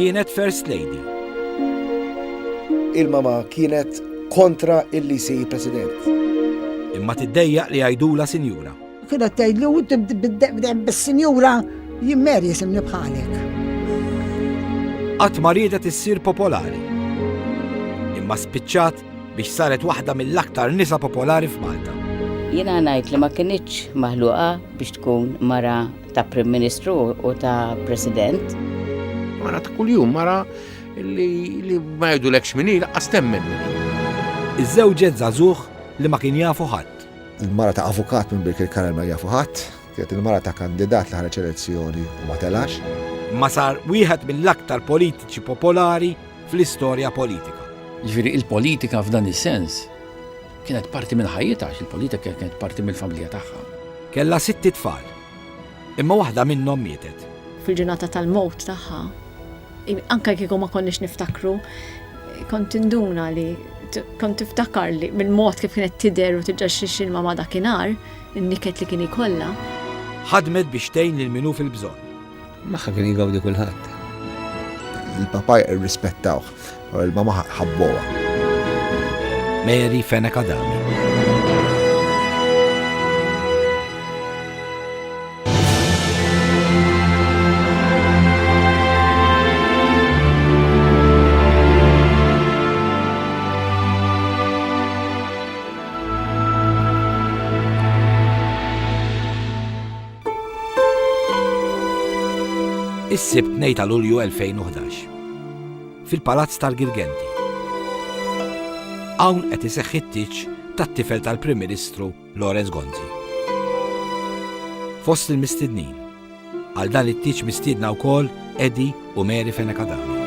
kienet First Lady. Il-mama kienet kontra illi si president. Imma tiddejjaq li għajdula sinjura. Kienet tgħidli u tibda bis-sinjura jimmeri jisimni bħalek. Qatt ma riedet issir popolari. Imma spiċċat biex saret waħda mill-aktar nisa popolari f'Malta. Jiena ngħid li ma kienitx maħluqa biex tkun mara ta' Prim Ministru u ta' President. Mara ta' kuljum, mara li ma jgħidulekx minni laqqas temmen. Iż-żewġet żagħżugħ li ma kien jafu ħadd. Il-mara ta' avukat minn Birkir Karel ma jafu ħadd, kienet il-mara ta' kandidat li ħareġ elezzjoni u ma telax. Ma sar wieħed mill-aktar politiċi popolari fl-istorja politika. Ġifieri il-politika f'dan is-sens kienet parti minn ħajjitha, il-politika kienet parti mill-familja tagħha. Kellha 6 tfal, imma waħda minnhom mietet. Fil-ġurnata tal-mowt tagħha, anke kieku ma konniex niftakru, kont induna li kont tiftakar li mill-mod kif kienet tidher u tiġġaxxix il-mama dakinhar, in-niket li kien ikollha. Ħadmet biex tgħin lil minhu fil-bżonn. Magħha kien jgawdi kulħadd. Il-papa jirrispettawh, u il-mama ħabbuha. Mary Fenek Adami. Is-sibt 2 ta' Lulju 2011 fil-Palazz tal-Girgenti. Hawn qed iseħħ it-tieġ tat-tifel tal-Prim Ministru Lorenz Gonzi. Fost il-mistednin, għal dan it-tieġ mistiedna wkoll Eddie u Mary Fenek Adami.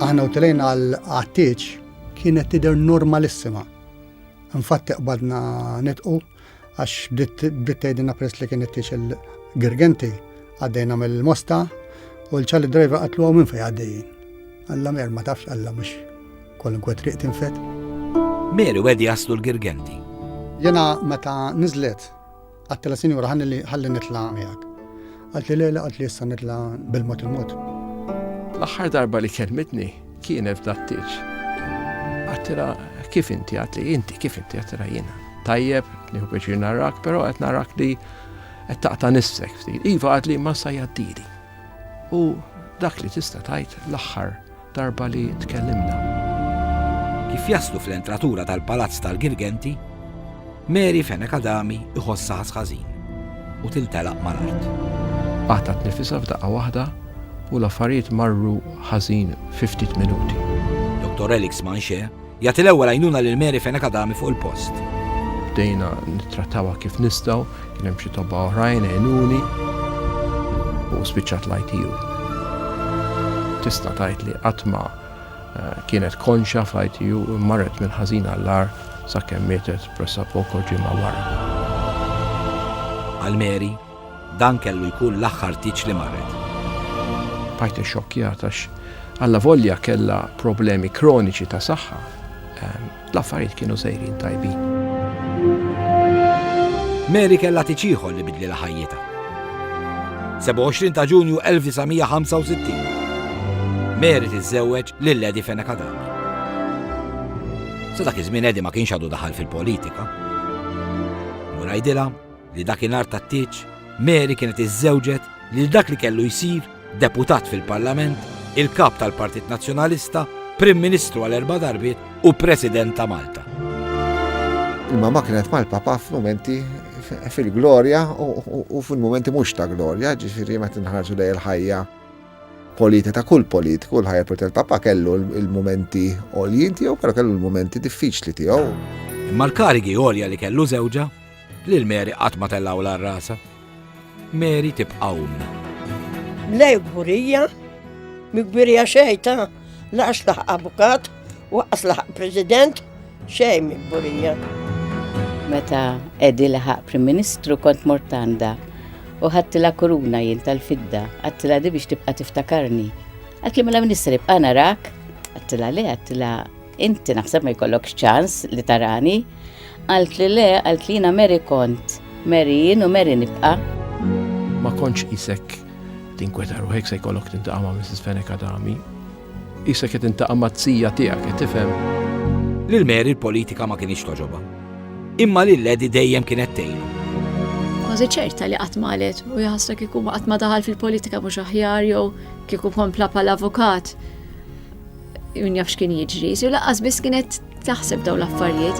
Aħna utilejna għal-tieġ kienet tidher normalissima. Infatti qbadna nitqu għax bdiet tgħidilna peress li kien it-tieġ il-Girgenti għaddejna mill-Mosta u l-ċalli driver qatlu minn fejn għaddejjin. Alla mer ma tafx alla mhux kwalunkwe triq tinfet. Mary u Eddie jaslu l-Girgenti. Jena meta niżlet għattila sinjura ħalli nitla' miegħek. Qalt li lejla qalt li issa nitla' bil-mod il-mod. L-aħħar darba li kelmetni kienet f'dat-tieġ. Għattila kif inti, għatli inti kif inti, għattila jiena. Tajjeb, nieħu pjaċir narrak, però qed narrak li qed taqta' nifsek ftit. Iva għatli ma sa jgħaddili. U dak li tista' tgħid l-aħħar darba li tkellimna. Kif jaslu fl-entratura tal-Palazz tal-Girgenti, Mary Fenek Adami iħossha ħażin u tiltelaq mal-art. Qatat nifisha f'daqqa waħda u l-affarijiet marru ħażin 50 minuti. Dr. Elix Manxe jagħti l-ewwel għajnuna lil Mary Fenek Adami fuq il-post. Bdejna nittrattawha kif nistgħu, kien hemm xi tobba oħrajn għenuni u spiċċat l-ITU. Tista' tgħid li qatt ma kienet konxa fl-ITU u marret minn ħażin għall-ar sakemm mietet pressa poco ġimgħa wara. Għal Mary dan kellu jkun l-aħħar tieġ li marret. Bajt xokkjata għax alla volja kellha problemi kroniċi ta' saħħa, l-affarijiet kienu sejrin tajbin. Mary kellha tieġ ieħor li bidli ħajjitha. 27 ta' Ġunju 1965. Mary tiżżewweġ lil Eddie Fenek Adami. Sa dak iż-żmien Eddie ma kienx għadu daħal fil-politika. U ngħidilha li dakinhar tat-tieġ Mary kienet iżżewġet lil dak li kellu jsir deputat fil-Parlament, il-kap tal-Partit Nazzjonalista, Prim Ministru għal 4 darbiet u President ta' Malta. Il-mama kienet mal-papa f'momenti fil-glorja u fil-momenti mhux ta' glorja, ġifieri meta nħarġu lejn il-ħajja politika ta' kull politiku, l-ħajja tal-papa kellu l-momenti għoljin tiegħu, però kellu l-momenti diffiċli tiegħu. Imma l-karigi għolja li kellu żewġa lil Mary qatt ma tellaw l-rasa. Mary tibqa' umna. Lej gburija, migburija xejta, laqas laħ avukat, waqas laħ president, xej migburija. Meta Eddie laħaq Prim Ministru kont mortanda u ħattila kuruna jien tal-fidda, għattila di biex tibqa tiftakarni. Għatli mela ministri bqa narak, għattila le, għattila inti naħseb ma jkollokx ċans li tarani, għaltli le, għaltlina Mary kont, Mary jien u Mary nibqa. Ma konċ isek tinkweta ruħek se jkollok tintaqa' ma' Mrs. Fenek Adami. Issa qed tintaqa' mat-tija tiegħek, qed tifhem? Lil Mary l-politika ma kienx toġobha. Imma lil Ledi dejjem kienet tgħinu. Kważi ċerta li qatt malet u jaħsra kieku qatt ma daħal fil-politika mhux aħjar jew kieku kompla bħal-avukat. Min jafx kien jiġri, u laqqas biss kienet taħseb dawn l-affarijiet.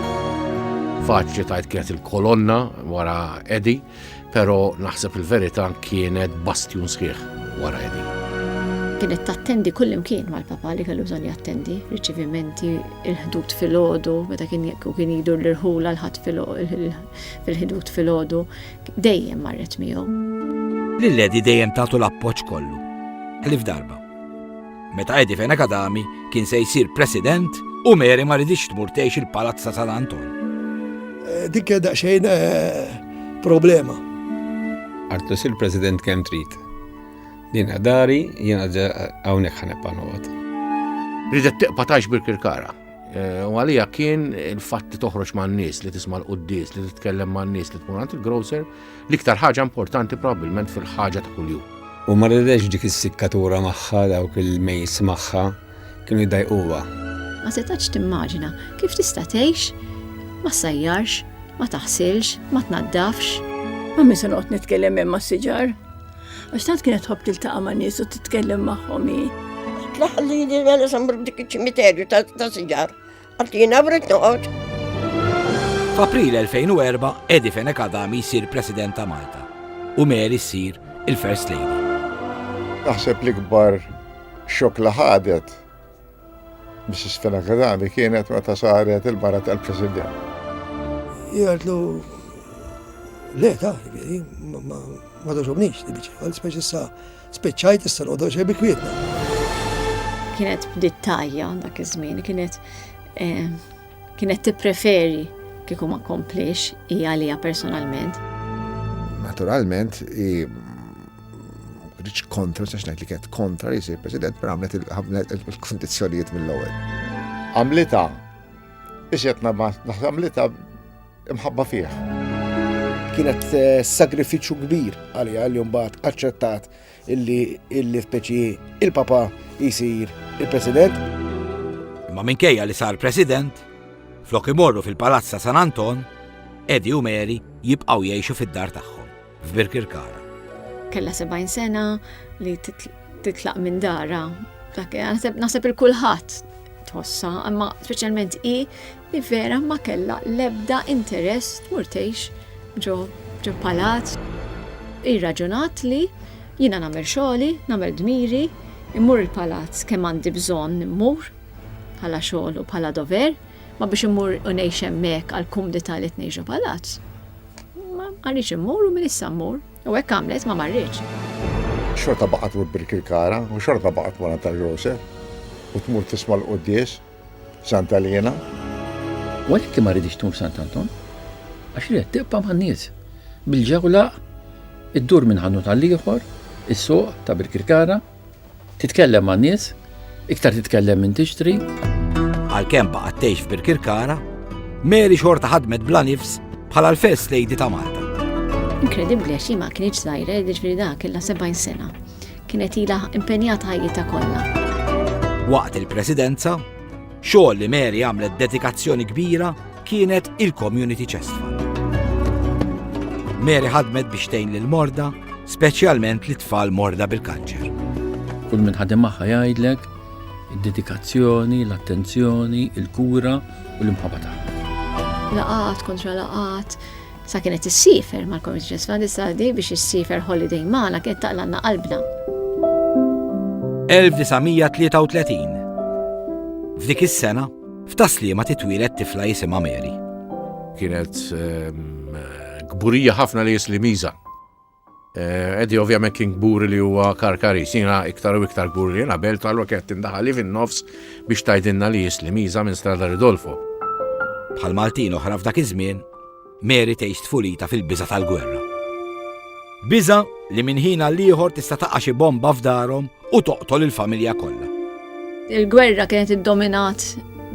Faċli tajt kienet il-kolonna wara Eddie, pero naħseb il-verità kienet bastjun sħiħ wara Eddie. Kienet tattendi kull imkien mal-papa li kellu bżonn jattendi, riċivimenti, il-ħdud fil-ħodu, meta kien jidur l-irħula l-ħadd fil-ħdud fil-ħodu, dejjem marret miegħu. Lil Ledi dejjem tagħtu l-appoġġ kollu. Elif darba. Meta Eddie Fenek Adami kien se jsir president u Mary ma ridix tmur tgħix il-Palazz ta' San Anton. Dik daqsxejn problema. Artu sir president kemm trid. Din dari jiena hawnhekk ħanibqa' noqgħod. Ridet teqpa' tgħix bil-Kirkara. U għalija kien il-fatt li toħroġ man-nies, li tisma' l-quddies, li titkellem man-nies, li tkun għand il-grocer, l-iktar ħaġa importanti probabbilment fil-ħaġa ta' kuljum. U ma rridx dik is-sikkatura magħha dawk il-mejs magħha kienu jdajquha. Ma setax timmaġina kif tista' tgħix ma sajjarx, ma taħsilx, ma tnaddafx. Ma min se noqgħod nitkellem hemm mas-siġar. Għax tant kienet tħobb tiltaqa' ma' nies u titkellem magħhom hi. Tlaħħalli li għala sambur dik iċ-ċimiterju ta' siġar. Għaltina bret noqgħod. F'April 2004 Eddie Fenek Adami jsir President ta' Malta u Mary ssir il-First Lady. Naħseb li kbar xokk li ħadet Mrs. Fenek Adami kienet meta saret il-mara tal-President. Jgħidlu, le ta' ma doġobniex li biċi, għal speċi sa' speċajt issa l-għodoġe bi kwietna. Kienet b'dittajja dak iż-żmien, kienet tippreferi kieku ma komplix hija għalija personalment. Naturalment, riċ kontra, sax ngħid li kienet kontra li jsir President, per għamlet il-kondizzjonijiet mill-ewwel. Għamlita, iġetna għamlita imħabba fih. Kienet sagrifiċċju kbir għalija li mbagħad aċċettat illi speċi il-papa jsir il-President. Imma minkejja li sar President, flok imorru fil-Palazz ta' San Anton, Eddie u Mary jibqgħu jgħixu fid-dar tagħhom f'Birkirkara. Kella 70 sena li titlaq minn dara. Naħseb il-kulħadd tħossa, imma speċjalment li vera ma kella l-ebda interess tmur tgħix ġo palazz. Irraġunat li jiena nagħmel xogħli, nagħmel dmiri, immur il-palazz kemm għandi bżonn immur bħala xogħol u bħala dover, ma biex immur u ngħix hemmhekk għal kumdità li tngħixu palazz. Ma għaliex immur u min issa mmur. U hekk għamlet ma marriċ. Xorta baqgħet mur Birkirkara u xorta baqgħet wara tal-Grocer u tmur tisma' l-quddies Santa Elena. U għalhekk ma rridix tmur Sant Anton? Għax li qed tibqa' man-nies. Bil-ġewla iddur minn ħanut għal ieħor, is-suq ta' Birkirkara, titkellem man-nies, iktar titkellem minn tixtri. Għalkemm baqgħet tgħix f'Birkirkara, Mary xorta ħadmet bla nifs bħala l-First Lady ta' Malta. Inkredibbli għax ma kienx żgħira, jiġifieri dak kellha 70 sena. Kienet ilha impenjata ħajjitha kollha. Waqt il-presidenza, xogħol li Mary għamlet dedikazzjoni kbira kienet il-Community Chest Fund. Mary ħadmet biex tgħin lil morda, speċjalment li tfal morda bil-kanċer. Kull min ħadem magħha jgħidlek id-dedikazzjoni, l-attenzjoni, il-kura u l-imħabba tagħha. Laqat kontra laqat. Sa kienet issifer mal-Community Chest Fund issa biex issifer holiday magħna kienet taqlanna qalbna. 1933. F'dik is-sena, f'Taslima titwieled tifla jisimha Mary. Kienet gburija ħafna li jisli Miza. Eddie ovvjament kien gburi li huwa karkaris, jiena iktar u iktar gburi li jiena belt għallu kienet tindaħali fin-nofs biex tgħidilna li jisli Miza minn Strada Ridolfo. Bħal Maltin oħra f'dak iż-żmien, Mary tgħix tfulita fil-biża tal-gwerra. Biża li minn ħin għal ieħor tista' taqa' xi bomba f'darhom u toqtol il-familja kollha. Il-gwerra kienet iddominat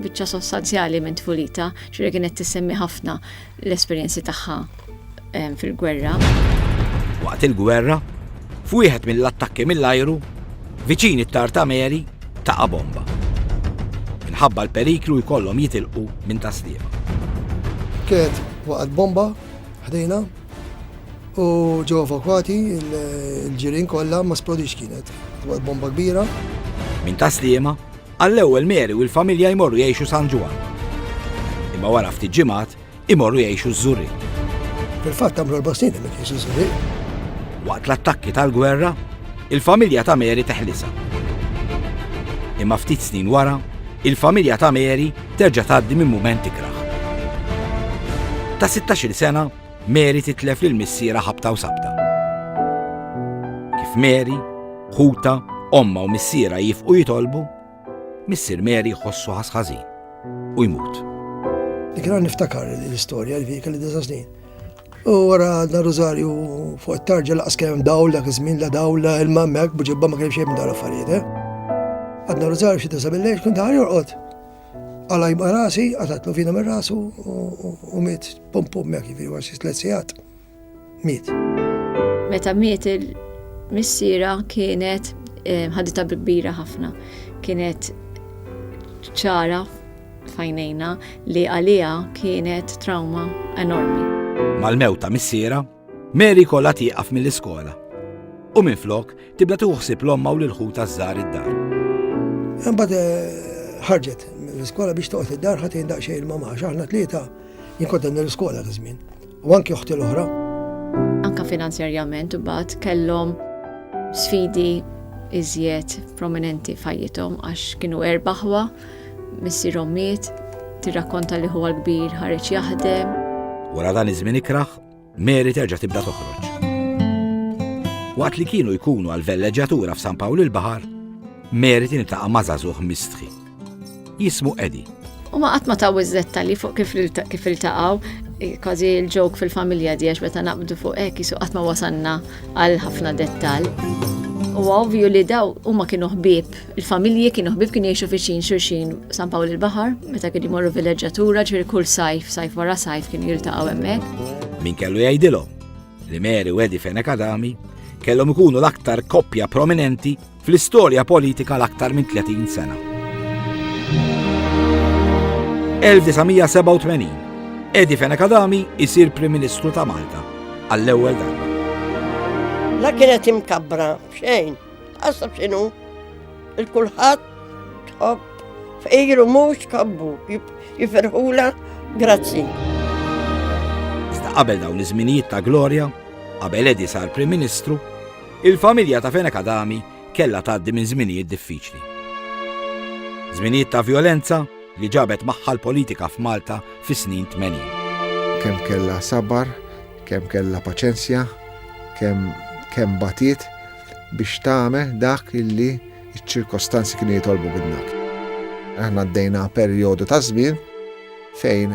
biċċa sostanzjali minn tfulita, ġifieri kienet tissemmi ħafna l-esperjenzi tagħha fil-gwerra. Waqt il-gwerra, F'wieħed mill-attakki mill-ajru, viċin it-tar ta' Mary taqa' bomba. Minħabba l-periklu jkollhom jitilqu minn tasliema. Kienet waqgħet bomba ħdejna u ġew evakwati il-ġirien kollha ma splodix kienet. Waqgħet bomba kbira. Minn tasliema, għall-ewwel Mary u l-familja jmorru jgħixu San Ġwan. Imma wara ftit ġimgħat imorru jgħixu Żurriq. Fil-fatt għamlu 4 snin hemmhekk jgħixu Żurriq. Waqt l-attakki tal-gwerra, il-familja ta' Mary teħlisa. Imma ftit snin wara, il-familja ta' Mary terġa' tgħaddi minn mument ikraħ. Ta' 16-il sena, Mary titlef lil missiera ħabta u sabta. Kif Mary, ħuta, omma u missiera jifqu jitolbu, missier Mary jħossu ħażin u jmut. Kien niftakar l-istorja li kelli 9 snin. U wara għadna Rosario fuq it-tarġa laqas kemm dawla żmien la dawla il-mammek buġibba ma kienx xejn minn dawn l-affarijiet. Għadna Rosario xi 9 bil-lejl kien taħar jorqod. Għala jibqa' rasi, għatatlu fina minn rasu u miet pum mek jifieri għax 3 sigħat. Miet. Meta miet il-missiera kienet ħadita kbira ħafna. Kienet ċara fajnejna li għalija kienet trauma enormi. Mal-mewt ta' missiera, Mary kollha tieqaf mill-iskola. U minflok tibda tuħsib l-omma u l-ħuta żżar id-dar. Imbagħad ħarġet mill-iskola biex toqgħod id-dar ħadd daqsxejn il-mama għax aħna tlieta jien kont l-iskola ta' żmien. U anke oħti l-oħra. Anka finanzjarjament u bad kellhom sfidi iżjed prominenti fajjithom għax kienu erbaħwa, missierhom miet, tirrakkonta li huwa l-kbir ħareġ jaħdem. Wara dan iż-żmien ikraħ, Mary terġa' tibda toħroġ. Waqt li kienu jkunu għal velleġġjatura f'San Pawl il-Baħar, Mary tiniltaqa' ma' żagħżugħ mistħi. Jismu Eddie. U ma qatt ma taw iż-dettali fuq kif iltaqgħu, kważi l-ġok fil-familja di għax meta naqbdu fuq hekk isu qatt ma wasanna għal ħafna dettall. U ovvju li daw huma kienu ħbieb, il-familji kienu ħbieb kienu jgħixu viċin xulxin San Pawl il-Baħar, meta kienu jmorru villeġġjatura, ġifieri kull sajf wara sajf kienu jiltaqgħu hemmhekk. Min kellu jgħidilhom li Mary u Eddie Fenekadami kellhom ikunu l-aktar koppja prominenti fl-istorja politika l-aktar minn 30 sena. 1987, Eddie Fenekadami isir Prim Ministru ta' Malta għall-ewwel darba. La kienet imkabbra, xejn, għasab xinu, il-kulħat tħobb, fejru mux kabbu, jiferħula, grazzi. Sta qabel dawn iż-żminijiet ta' glorja, qabel Eddie sar Prim Ministru, il-familja ta' Fenekadami kellha tgħaddi minn żminijiet diffiċli. Żminijiet ta' violenza li ġabet magħha l-politika f'Malta fis-snin 80. Kemm kellha sabar, kemm kellha paċenzja, kemm batiet biex tagħmel dak illi ċ-ċirkostanzi kienu jitolbu minnak. Aħna għaddejna perjodu ta' żmien fejn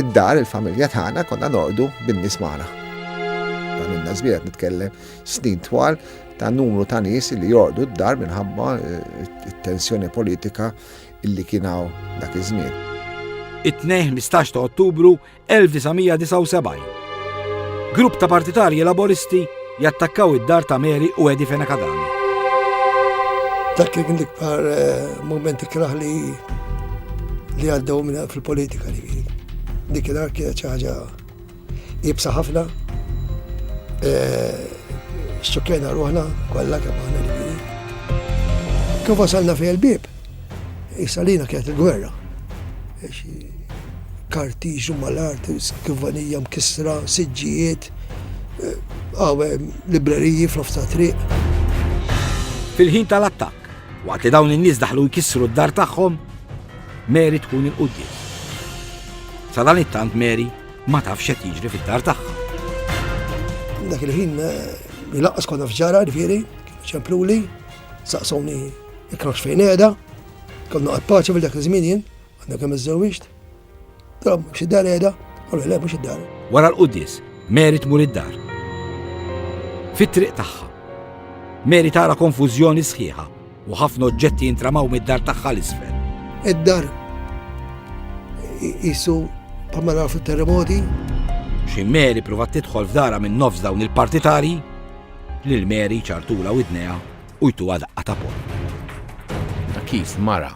id-dar il-familja tagħna konna norqdu bin-nies magħna. Dan in-żmien qed nitkellem snin twal ta' numru ta' nies li jorqdu d-dar minħabba it-tensjoni politika illi kienaw dak iż-żmien. It-tnejn 15 ta' Ottubru 1979. Grupp ta' partitarji laboristi jattakkaw id-dar ta' Mary u Eddie Fenekadami. Dak kien l-ikbar moment ikraħ li għaddew minn fil-politika li dik id-dar kienet xi ħaġa jibsa ħafna. Xċokkejna ruħna kollha kemm aħna li kif wasalna fejn il-bieb. Isalina kienet il-gwerra. Karti, ġummalart, skivanija mkissra, siġġijiet, libreriji fl-ofta triq. Fil-ħin tal-attakk, waqt li dawn in-nies daħlu jkissru d-dar tagħhom, Mary tkun il-qudiem. Sa dan it-tant Mary ma tafx qed jiġri fid-dar tagħha. Dak il-ħin jilaqqas konna f'ġara rifieri, ċempluli, saqsawni ikrax fejn qiegħda, konna qatt paċi fil dak iż-żmien jien, għandna kemm iżżewwieġt. Drab, mux id-dar jeda, għallu le, mux id-dar. Wara l-Qudies, Mary tmur id-dar. Fit-triq tagħha, Mary tara konfużjoni sħiħa u ħafna oġġetti jintramaw mid-dar tagħha l-isfel. Id-dar jisu bħalma naraw fit-terremoti. Xi Mary pruvat tidħol f'dara minn nofs dawn il-partitari, lil Mary ċartula widneha u jtuha daqqa ta' por. Ta' kif mara,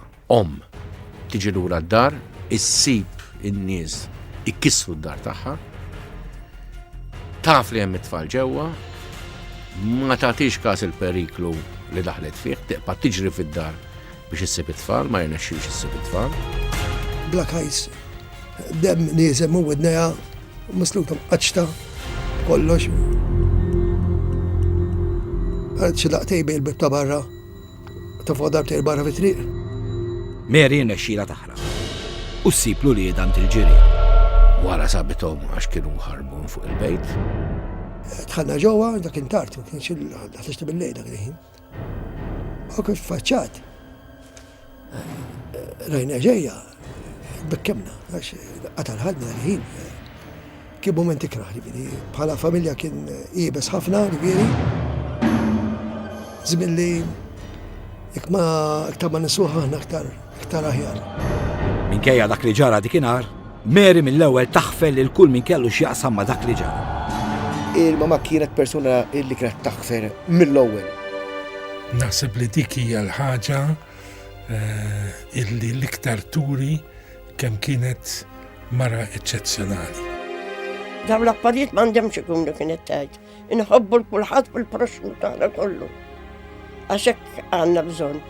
tiġi lura d-dar, issib in-nies ikkissru d-dar tagħha, taf li hemm it-tfal ġewwa, ma tagħtix każ il-periklu li daħlet fih, teqpa' tiġri fid-dar biex issib it-tfal, ma jirnexxix issib it-tfal. Black Eyes, dem nizem u widneja, masluta mqaċta, kollox. Għad xilaqtej bej il-bib ta' barra, ta' fuq darbtej barra fit-triq. Mary jirnexxila taħrab u ssiblu li jedant il-ġirien. Wara sabitom għax kienu ħarbun fuq il-bejt. Tħanna ġewwa, dak intart, ma kienx il-ħattax bil-lejl dak il-ħin. U kif faċċat. Rajna ġejja, bekkemna, għax qatal ħadna dak il-ħin. Kien moment ikraħ li bħala familja kien jibes ħafna li Żmilli jekk ma nisuħa aħna aktar aħjar. Minkejja dak li ġara dikinhar, Mary mill-ewwel taħfel lil kull min kellu x'jaqsam ma' dak li ġara. Il-mama kienet persuna illi kienet taħfer mill-ewwel. Naħseb li dik hija l-ħaġa illi l-iktar turi kemm kienet mara eċċezzjonali. Daw l-affarijiet m'għandhomx ikunu kienet tgħid. Inħobbu l-kulħadd fil-proxmu tagħna kollu. Għax hekk għandna bżonn.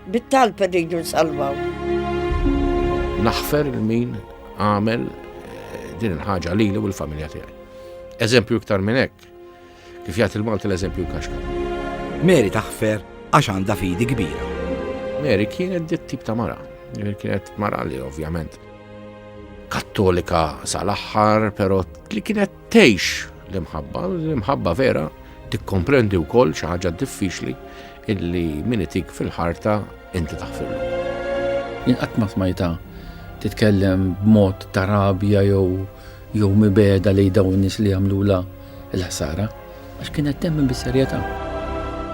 Bit-talb irridu nsalvaw. Naħfer il-min għamel din il-ħaġa lili u l-familja tiegħi. Eżempju iktar minn hekk, kif jagħti il-Malti l-eżempju kaxka. Mary taħfer għax għandha fidi kbira. Mary kienet dit tip ta' mara. Kienet mara li ovvjament kattolika sal-aħħar, però li kienet tgħix l-imħabba vera tikkomprendi wkoll xi ħaġa diffiċli illi min itik fil-ħarta inti taħfirlu. Jien qatt ma smajta titkellem b'mod ta' rabja jew mibeda li dawn nies li jagħmlula l-ħsara għax kienet temmen bis-serjetà.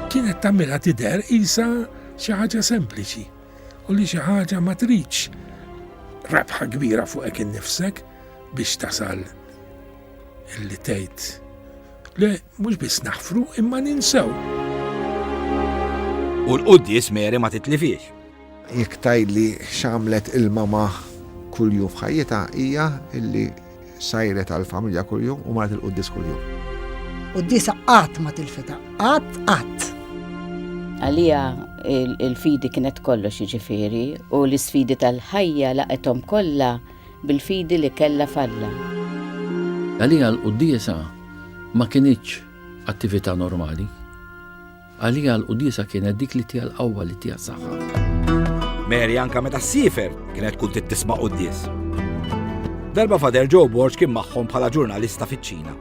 Kienet tagħmilha tidher qisha xi ħaġa sempliċi u li xi ħaġa ma tridx rebħa kbira fuqek innifsek biex tasal illi tgħid le mhux biss naħfru imma ninsew. U l-qudies Mary ma titlifiex. Jekk tgħidli x'għamlet il-mama kuljum f'ħajjitha hija illi sajret għall-familja kuljum u maret il-qudies kuljum. Qudiesa qatt ma tilfita, qatt. Għalija il-fidi kienet kollox jiġifieri u l-isfidi tal-ħajja laqethom kollha bil-fidi li kellha falla. Għalija l-qudiesa ma kienitx attività normali. Għalija l-qudiesa kienet dik li tija l-qawwa li tija saħħa. Mary anka meta ssifer kienet kull tisma' qudies. Darba Fader Joe Borg kien magħhom bħala ġurnalista fiċ-Ċina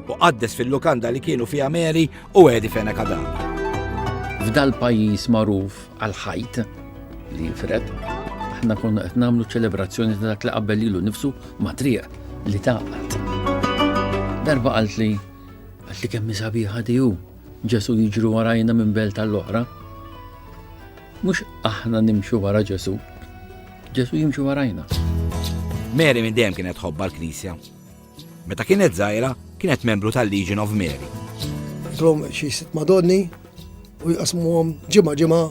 u qaddes fil-lukanda li kienu fiha Mary u Eddie Fenek Adami. F'dal pajjiż magħruf għal-ħajt li fred, aħna konna qed nagħmlu ċelebrazzjoni ta' dak li qabel lilu nifsu ma' triq li taqgħet. Darba qalt li kemm sabiħa tiegħu Ġesu jiġru warajna minn belt tal-oħra. Mhux aħna nimxu wara Ġesu. Ġesu jimxu warajna. Mary minn dejjem kienet ħobba l-Knisja. Meta kienet żgħira, kienet membru tal-Legion of Mary. Trom xi sitt Madonni u jqasmuhom ġimgħa,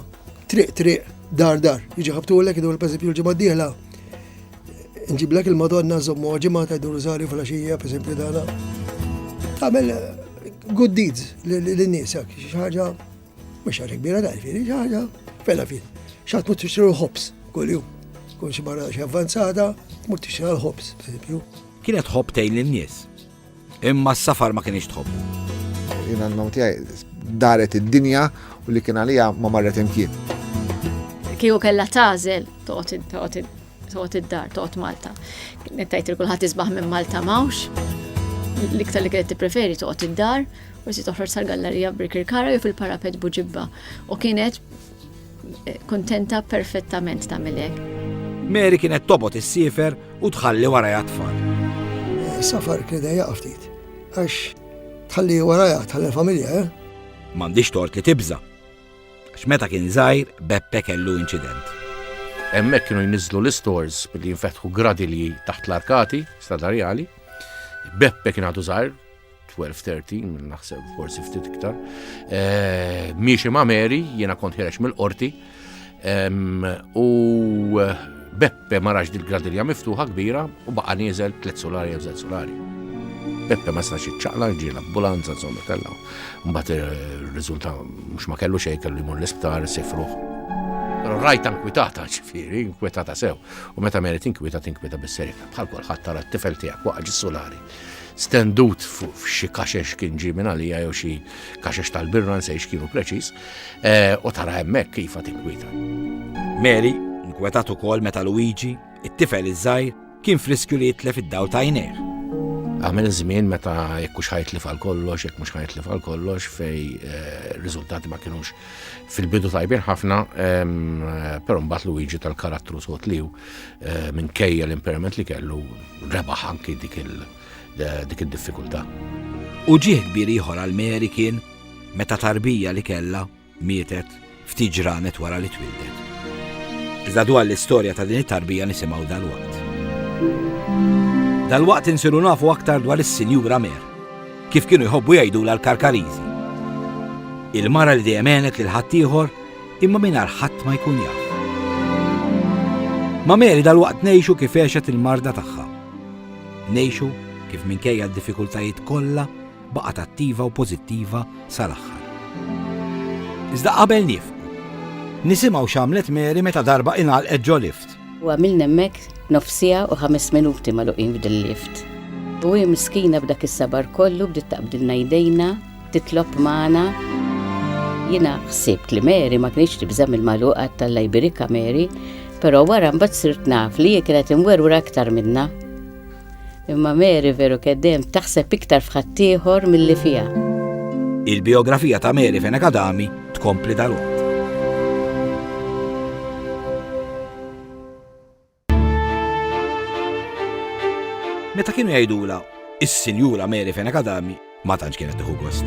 triq, dar. Jiġi ħabtulek idu l-peżempju l-ġimgħa d-dieħla. Nġiblek il-Madonna żommu ġimgħa ta' jdu Rosario fil-għaxija, pereżempju dana. Tagħmel good deeds lin-nies hekk, xi ħaġa mhux ħaġa kbira tal-fieri, xi ħaġa fela fin. X'għad tmur tixtru ħobs kuljum. Kun xi barra xi avvanzata, tmur tixtri l-ħobs, pereżempju. Kienet ħobb tgħin lin-nies. Imma s-safar ma kienx tħobbu. Jiena n-nom tiegħi daret id-dinja u li kien għalija ma marret imkien. Kieku kellha tażel toqgħod id-dar, toqgħod Malta. Nettajt li kulħadd isbaħ minn Malta mawx. L-iktar li kienet tippreferi toqgħod id-dar, forsi toħroġ sal-gallerija b'Kirkara jew fil-parapet Buġibba. U kienet kuntenta perfettament tagħmel hekk. Mary kienet tobot is-siefer u tħalli warajha tfal. Safar kreda jaqaf ftit. Għax tħalli warajha tħalli familja, M'għandix tort li tibża. Għax meta kien żgħir Beppe kellu inċident. Hemmhekk kienu jniżlu l-istores billi jinfetħu gradi li taħt l-arkati stadarjali. Beppe kien għadu żgħir 12-13, naħseb forsi ftit iktar. Miexi ma' Mary, jiena kont ħireġ mill-qorti, u Beppe ma rax dil-gradilja miftuħa kbira u baqa nieżel 3 solari jew 0 solari. Beppe ma stax iċċaqla, ġie l-ambulanza, insomma kellha. Mbagħad ir-riżultat mhux ma kellu xejn, kellu jmur l-isptar sifruh. Rajta inkwitata, ġifieri, inkwitata sew. U meta Mary tinkwita bis-serjetà. Bħal kulħadd tara t-tifel tiegħek waqa' ġis solari. Stendut fuq xi kaxex kien ġie minn għalija jew xi kaxex tal-birra nsejx kienu preċiż, u tara hemmhekk kif tinkwita. Mary inkwetat ukoll meta Luigi, it-tifel iż-żgħir, kien friskju li jitlef id-dawl ta' għajnejh. Għamel żmien meta jekk hux ħajtlif għal kollox, jekk mhux ħajtlif għal kollox fej riżultati ma kienux fil-bidu tajbin ħafna, però mbagħad Luigi tal-karattru sod liw minkejja l-impairment li kellu rebaħ anki dik id-diffikultà. U ġie kbir ieħor għal Mary kien meta tarbija li kellha mietet ftit ġranet wara li twildet. Iżda dwar l-istorja ta' din it-tarbija nisimgħu dalwaqt. Dalwaqt insiru nafu aktar dwar is-Sinjura Mer, kif kienu jħobbu jgħidula l-Karkariżi. Il-mara li dejjem għenet lil ħaddieħor imma mingħajr ħadd ma jkun jaf. Ma Mary dalwaqt ngħixu kif għexet il-marda tagħha. Ngħixu kif minkejja d-diffikultajiet kollha baqgħet attiva u pożittiva sal-aħħar. Iżda qabel nifqu, nisimgħu x'għamlet Mary meta darba ingħalqet ġo lift. U għamilna hemmhekk nofsija u 5 minuti magħluqin f'dil-lift. U hi miskina b'dak is-sabar kollu bdiet taqbdilna jdejna, titlob magħna. Jiena ħsibt li Mary ma kienx tibżamm il-magħluqat tal-Alla jbirikha Mary, però wara mbagħad sirt naf li hi kienet imwerwra aktar minnha. Imma Mary veru keddem taħseb iktar f'ħaddieħor milli fiha. Il-biografija ta' Mary Fenek Adami tkompli dalwaqt. Meta kienu jgħidula is-Sinjura Mary Fenek Adami ma tantx kienet tieħu gost.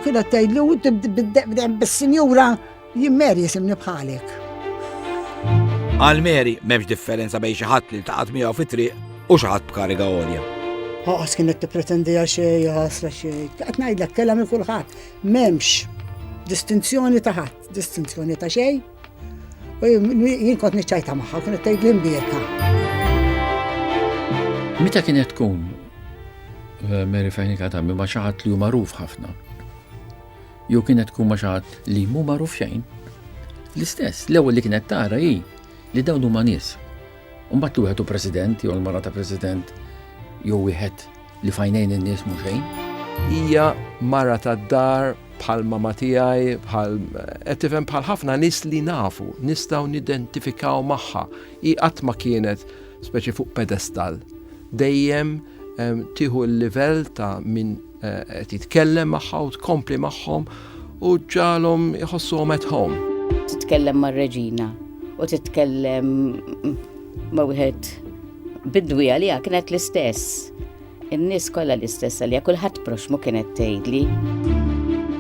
Kienet tgħidlu bdejjem bis-Sinjura jien Mary jisimni bħalek. Għal Mary m'hemmx differenza bejn xi ħadd li ltaqat miegħu fit-triq u xi ħadd b'kariga għolja. Ħaqas kienet tippretendi għal xejn, ħasra xejn. Qed ngħidlek kellha minn kulħadd. M'hemmx distinzjoni ta' ħadd, distinzjoni ta' xejn. U jien kont niċċajta magħha, kienet tgħidli mbierka. Meta kienet tkun Mary Fenek Adami ma' xi ħadd li hu magħruf ħafna, jew kienet tkun ma' xi ħadd li mhu magħruf xejn, l-istess, l-ewwel li kienet tara hi li dawn huma nies. U mbagħad wieħed hu President jew l-mara ta' President jew wieħed li fajnejn in-nies mhu xejn. Hija mara tad-dar bħal mama tiegħi, qed tifhem bħal ħafna nies li nafu, nistgħu nidentifikaw magħha. Hi qatt ma kienet speċi fuq pedestal. Dejjem tieħu l-livell ta' min qed jitkellem magħha u tkompli magħhom u ġalhom iħossuhom at home. Titkellem mar-Reġina u titkellem ma' wieħed bidwi għalija kienet l-istess. In-nies kollha l-istess għalija kulħadd proxmu kienet tgħidli.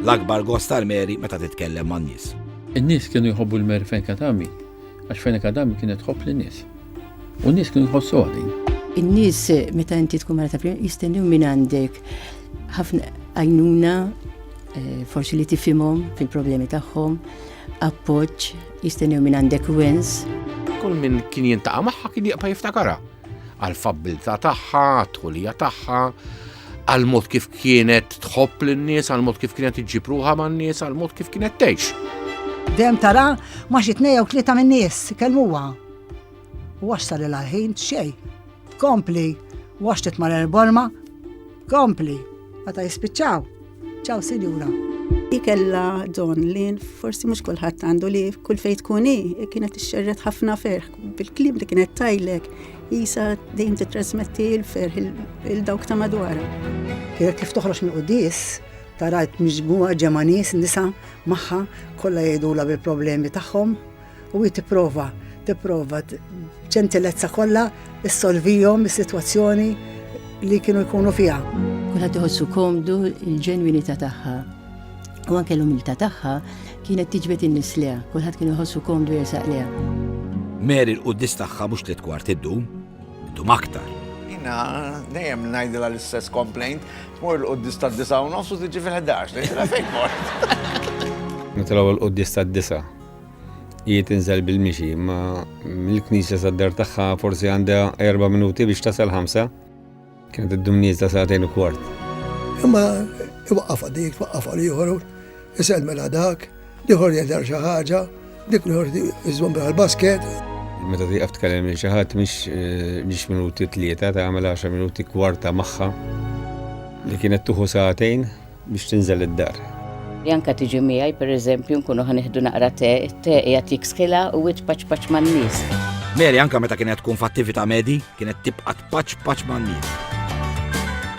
L-akbar gost tal-Mary meta titkellem man-nies. In-nies kienu jħobbu l-Mary Fenek Adami għax Fenek Adami kienet tħobb lin-nies. U n-nies kienu jħossu għadin. In-nies meta inti tkun mara ta' jistennew minn għandek ħafna għajnuna, forsi li tifhimhom fil-problemi tagħhom, appoġġ, jistennew minn għandek wens. Kull min kien jintaqa' magħha kien jaqpa' jiftakarha. Għall-fabbilità tagħha, għat-tħulija tagħha, għall-mod kif kienet tħobb lin-nies, għall-mod kif kienet iġġib ruħha man-nies, għall-mod kif kienet tgħix. Dejjem tara ma xi 2 jew 3 min-nies kellmuha. U għax sar il-ħin xejn. Kompli, għax titmar il-borma, kompli, għata jispiċċaw. ċaw, Sinjura. Kella John li forsi mhux kulħadd għandu li kull fejn tkuni kienet ixxerret ħafna ferħ bil-kliem li kienet tajlek jisa dejjem titrasmetti l-ferħ il-dawk ta' madwara. Kienet kif toħroġ mill-qudies tarajt miġmuha ġemanies nisa magħha kollha jgħidula bil-problemi tagħhom u hi tipprova ġentilezza kollha issolvihom is-sitwazzjoni li kienu jkunu fiha. Kulħadd iħossu komdu il-ġenwinità tagħha. U anke l-umiltà tagħha kienet tiġbed in-nies liha, kulħadd kienu jħossu komdu jersaq liha. Mary l-qudies tagħha mhux 3 kwart iddum aktar. dejjem ngħidilha l-istess complaint, tmur l-qudies tad-9:30 u tiġi fil-11, ngħidilha fejn mort. Meta l-ewwel qudies tad-9 jiet inżel bil-mixi, ma mill-knisja sad-dar tagħha forsi għandha 4 minuti biex tasal 5. Kienet iddum nieżla sagħtejn u kwart. Imma iwaqqaf dik, twaqqaf għal ieħor, isel mela dak, ieħor jgħidar xi ħaġa, dik ieħor iżwom bil-basket. Meta tieqaf tkellem lil xi ħadd mhix minuti 3 tagħmel 10 minuti kwarta magħha li kienet tuħu sagħtejn biex tinżel id-dar. Janka tiġi miegħi pereżempju nkunu ħanieħdu naqra te qiegħed jiksħilha u paċ man-nies. Mary anka meta kienet tkun f'attività medi, kienet tibqa' paċ man-nies.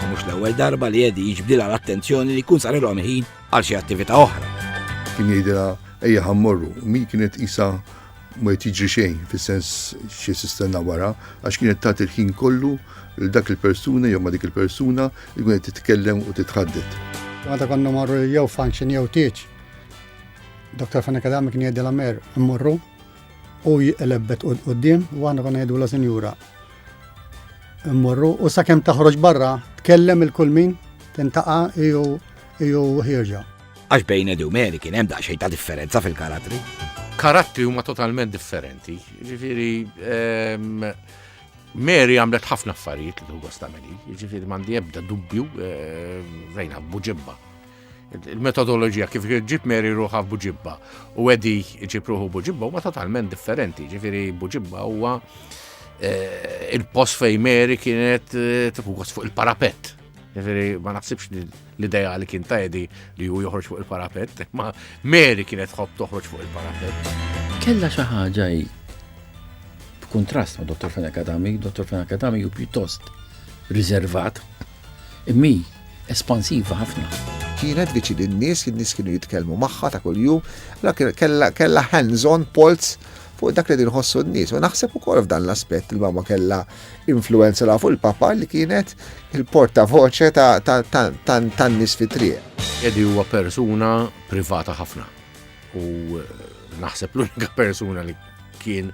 U mhux l-ewwel darba li Edi jiġbdilha l-attenzjoni li jkun sarilhom ħin għal xi attività oħra. Kien jgħidilha ejja ħammorru, mi kienet qisha ma jiġri xejn fis-sens xi sistenna wara għax kienet tagħti il-ħin kollu lil dak il-persuna jew ma dik il-persuna li kienet titkellem u titħaddet. Meta konna marru jew function jew teach, Dr. Fenekadami kien jgħidilha Mer immorru u jiqlebbet quddiem u għandna konna jgħidula Sinjura. Immorru u sakemm taħroġ barra tkellem il-kull min tintaqa' jew ħierġa. Għax bejn Edi u Mary kien hemm daqsxejn ta' differenza fil-karattri. Karattri huma totalment differenti. Ġifieri Mary għamlet ħafna affarijiet li tħu għastameli. Ġifieri m'għandi ebda dubju rejna b'Buġibba. Il-metodoloġija kif ġib Mary ruħha f'Buġibba u Edi ġib ruħu Buġibba huma totalment differenti. Ġifieri Buġibba huwa il-post fejn Mary kienet fuq il-parapett. Ġifieri ma naħsibx l-idea li kien ta' Edi li hu joħroġ fuq il-parapett, ma Mary kienet tħobb toħroġ fuq il-parapett. Kella xi ħaġa b'kuntrast ma' Dr. Fenekadami, Dr. Fenekadami hu pjuttost riservat, immi espansiva ħafna. Kienet viċi lin-nies, in-nies kienu jitkellmu magħha ta' kuljum, kellha hands-on pulse fuq dak li dinħossu n-nies. U naħseb ukoll f'dan l-aspett il-mama kellha influenza fuq il-papa li kienet il-portavoċe tan-nies fit-triq. Edi huwa persuna privata ħafna u naħseb l-unika persuna li kien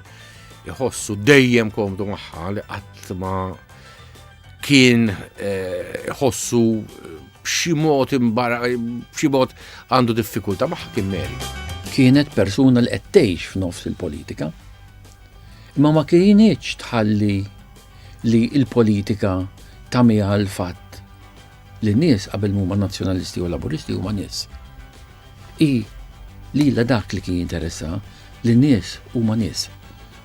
jħossu dejjem komdu magħha li qatt ma kien jħossu b'xi mod għandu diffikultà magħha kien Mary. Kienet persuna li qed tgħix f'nofs il-politika, imma ma kienitx tħalli li l-politika tagħmilha l-fatt li n-nies qabel huma nazzjonalisti u laburisti huma nies. Lilha dak li kien jinteressa li n-nies huma nies.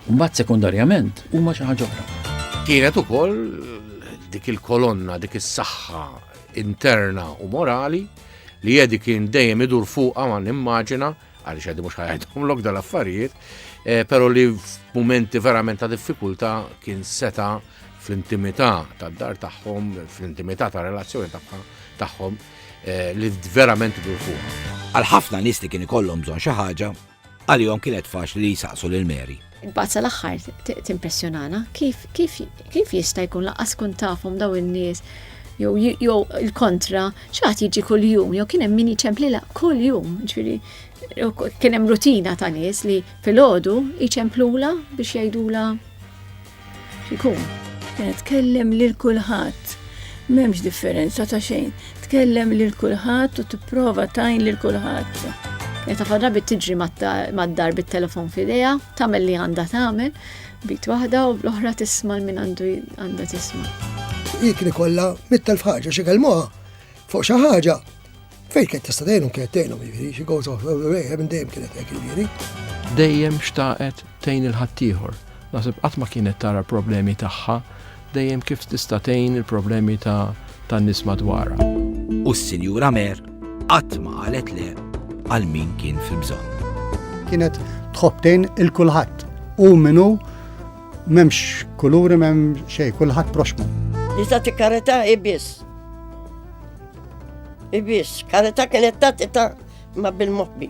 Mbagħad sekundarjament huma xi ħaġa oħra. Kienet ukoll dik il-kolonna, dik is-saħħa interna u morali li Edi kien dejjem idur fuqha ma nimmaġina għaliex Edi mhux ħajdhomlok dal-affarijiet, però li f'mumenti verament ta' diffikultà kien seta' fl-intimità tad-dar tagħhom, fl-intimità ta' relazzjoni tagħhom li verament idur fuqha. Għal ħafna nies li kien ikollhom bżonn xi ħaġa, għalihom kienet faċli li jsaqsu lil Mary. Bazza l-aħħar timpressjonana kif jista' jkun laqqas kun tafhom daw in-nies jew il-kontra x'għad jiġi kuljum jew kien hemm min jiċemplilha kuljum, ġifieri kien hemm rutina ta' nies li filgħodu jiċemplula biex jgħidula x'ikun. Kienet tkellem lil kulħadd, m'hemmx differenza ta' xejn. Tkellem lil kulħadd u tipprova tajn lil kulħadd. Kienet ta' drabi tiġri mad-dar bit-telefon f'idejha, tagħmel li għandha tagħmel, bit waħda u l-oħra tisma' min għandha tisma'. Kien ikollha mit-telf ħaġa xi kelmuha fuq xi ħaġa. Fejn kienet tista' tgħinhom kienet tgħinhom jiġifieri, xi goes off away, dejjem kienet hekk jiġifieri. Dejjem xtaqet tgħin il-ħaddieħor. Naħseb qatt ma kienet tara problemi tagħha, dejjem kif tista' tgħin il-problemi tan-nies madwarha. U s-Sinjura Mer qatt ma qalet le għal min kien fil-bżonn. Kienet tħobbtejn il-kulħadd u minnu m'hemmx kuluri m'hemm xejn, kulħadd proxmu. Li tagħti karità ibiss. Karità kienet tagħti ma bil-moħbi.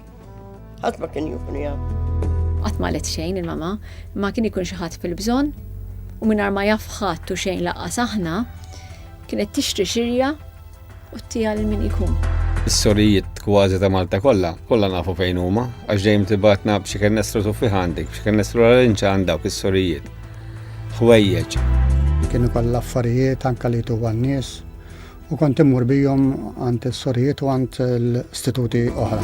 Ħadd ma kien jkun jaf. Qatt ma qalet xejn il-mama, ma kien ikun xi ħadd fil-bżonn u mingħajr ma jaf ħadd u xejn laqqas aħna, kienet tixtri xirja u ttija lil min ikun. Is-sorijiet kważi ta' Malta kollha nafu fejn huma, għax dejjem tibatna b'xi kennestru tuffi għandek, b'xi kennestru l-inċa għandha is-sorijiet. Ħwejjeġ. kien ikollha affarijiet anke li tu għan-nies u kont immur bihom għand is-sorijiet u għand l-istituti oħra.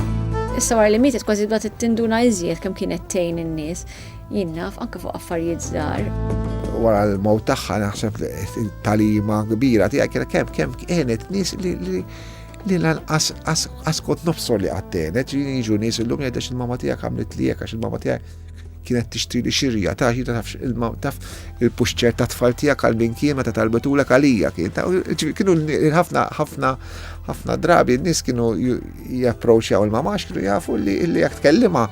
Issa wara li mietet kważi bda tinduna iżjed kemm kienet tgħin in-nies. Jien naf anke fuq affarijiet żgħar. Wara l-mowt tagħha naħseb talima kbira tiegħek kemm kienet nies li lanqas kont nobsor li għattenet, jiġu nies illum jgħidex il-mama tiegħek għamlet li għax il-mama tiegħek kienet tixtri li xirja ta' taf il-puxċer ta' tfal tiegħek għal min kien meta talbetulek għalija kienu ħafna drabi n-nies kienu japproċċjaw il-mama għax kienu jafu li jekk tkellima